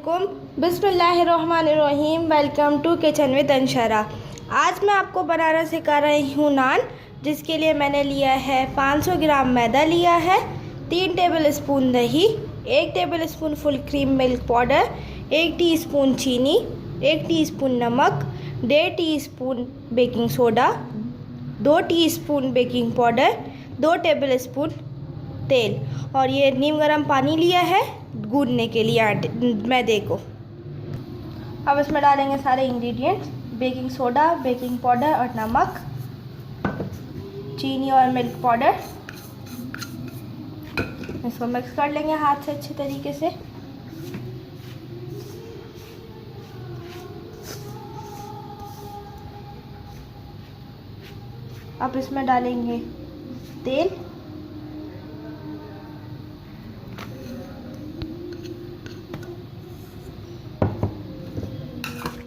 अस्सलामुअलैकुम, बिस्मिल्लाहिर्रहमानिर्रहीम। Welcome to kitchen with Anshara. आज मैं आपको बनाना सिखा रही हूँ नान, जिसके लिए मैंने लिया है 500 ग्राम मैदा लिया है, 3 टेबल स्पून दही, 1 table spoon full cream milk powder, 1 teaspoon चीनी, 1 टीस्पून नमक, 1.5 teaspoon baking soda, 2 teaspoon baking powder, 2 table spoon तेल और ये नीम गर्म पानी लिया है गूंदने के लिए मैदे को। अब इसमें डालेंगे सारे ingredients, baking soda, baking powder और नमक, चीनी और मिल्क पाउडर। इसको मिक्स कर लेंगे हाथ से अच्छे तरीके से। अब इसमें डालेंगे तेल,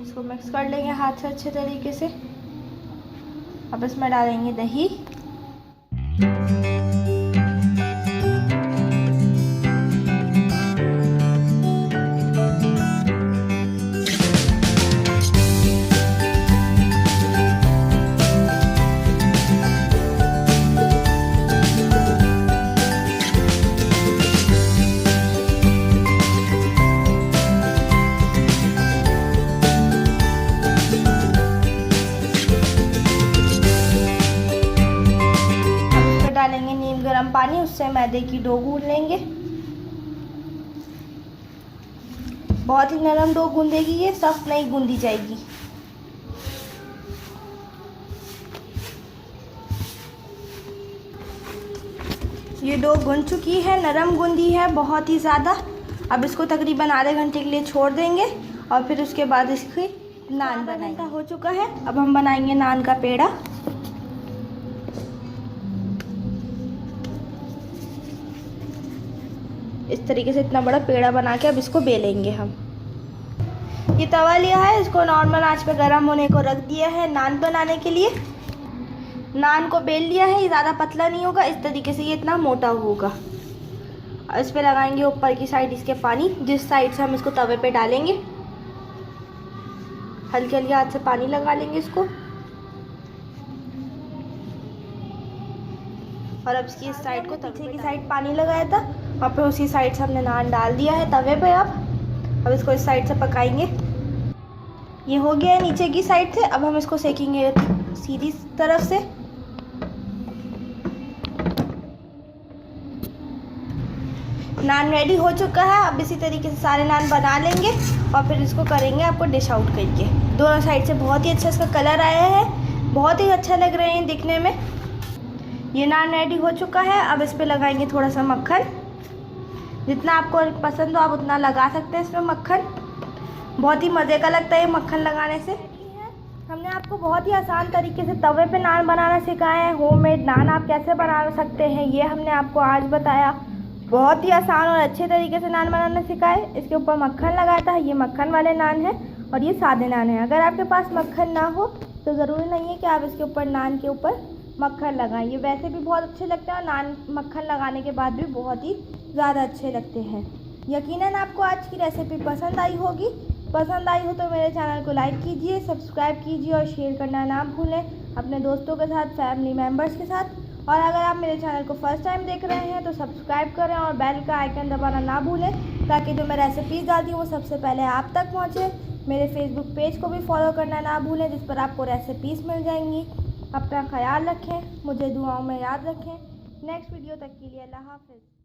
इसको मिक्स कर लेंगे हाथ से अच्छे तरीके से। अब इसमें डालेंगे दही, डालेंगे नीम गर्म पानी, उससे मैदे की डो गूंद लेंगे। बहुत ही नरम डो गूंदेगी, ये सख्त नहीं गूंदी जाएगी। ये डो गूंद चुकी है, नरम गूंदी है बहुत ही ज़्यादा। अब इसको तकरीबन आधे घंटे के लिए छोड़ देंगे और फिर उसके बाद इसकी नान बनाएंगे। हो चुका है, अब हम बनाएंगे नान का पेड़ा। इस तरीके से इतना बड़ा पेड़ा बना के अब इसको बेलेंगे हम। ये तवा लिया है, इसको नॉर्मल आंच पे गर्म होने को रख दिया है नान बनाने के लिए। नान को बेल लिया है, ये ज़्यादा पतला नहीं होगा, इस तरीके से ये इतना मोटा होगा। इस पे लगाएंगे ऊपर की साइड इसके पानी, जिस साइड से हम इसको तवे पे डालेंगे। हल्के हल्के हाथ से पानी लगा लेंगे इसको और अब इसकी इस साइड को पीछे की साइड पानी लगाया था और फिर उसी साइड से हमने नान डाल दिया है तवे पे। अब इसको इस साइड से पकाएंगे। ये हो गया है नीचे की साइड से। अब हम इसको सेकेंगे सीधी तरफ से। नान रेडी हो चुका है। अब इसी तरीके से सारे नान बना लेंगे और फिर इसको करेंगे आपको डिश आउट करके। दोनों साइड से बहुत ही अच्छा इसका कलर आया है, बहुत ही अच्छा लग रहे हैं दिखने में। ये नान रेडी हो चुका है। अब इस पे लगाएंगे थोड़ा सा मक्खन, जितना आपको पसंद हो आप उतना लगा सकते हैं इसमें मक्खन। बहुत ही मज़े का लगता है मक्खन लगाने से। हमने आपको बहुत ही आसान तरीके से तवे पे नान बनाना सिखाया है। होममेड नान आप कैसे बना सकते हैं ये हमने आपको आज बताया। बहुत ही आसान और अच्छे तरीके से नान बनाना सिखाए। इसके ऊपर मक्खन लगाया था, ये मक्खन वाले नान है और ये सादे नान है। अगर आपके पास मक्खन ना हो तो ज़रूरी नहीं है कि आप इसके ऊपर नान के ऊपर मक्खन लगाएं। ये वैसे भी बहुत अच्छे लगते हैं और नान मक्खन लगाने के बाद भी बहुत ही ज़्यादा अच्छे लगते हैं। यकीनन आपको आज की रेसिपी पसंद आई होगी। पसंद आई हो तो मेरे चैनल को लाइक कीजिए, सब्सक्राइब कीजिए और शेयर करना ना भूलें अपने दोस्तों के साथ, फैमिली मेम्बर्स के साथ। और अगर आप मेरे चैनल को फर्स्ट टाइम देख रहे हैं तो सब्सक्राइब करें और बेल का आइकन दबाना ना भूलें, ताकि जो मैं रेसिपीज़ डालती हूँ वो सबसे पहले आप तक पहुँचे। मेरे फेसबुक पेज को भी फॉलो करना ना भूलें, जिस पर आपको रेसिपीज़ मिल जाएंगी। अपना ख्याल रखें, मुझे दुआओं में याद रखें। नेक्स्ट वीडियो तक के लिए अल्लाह हाफ़िज़।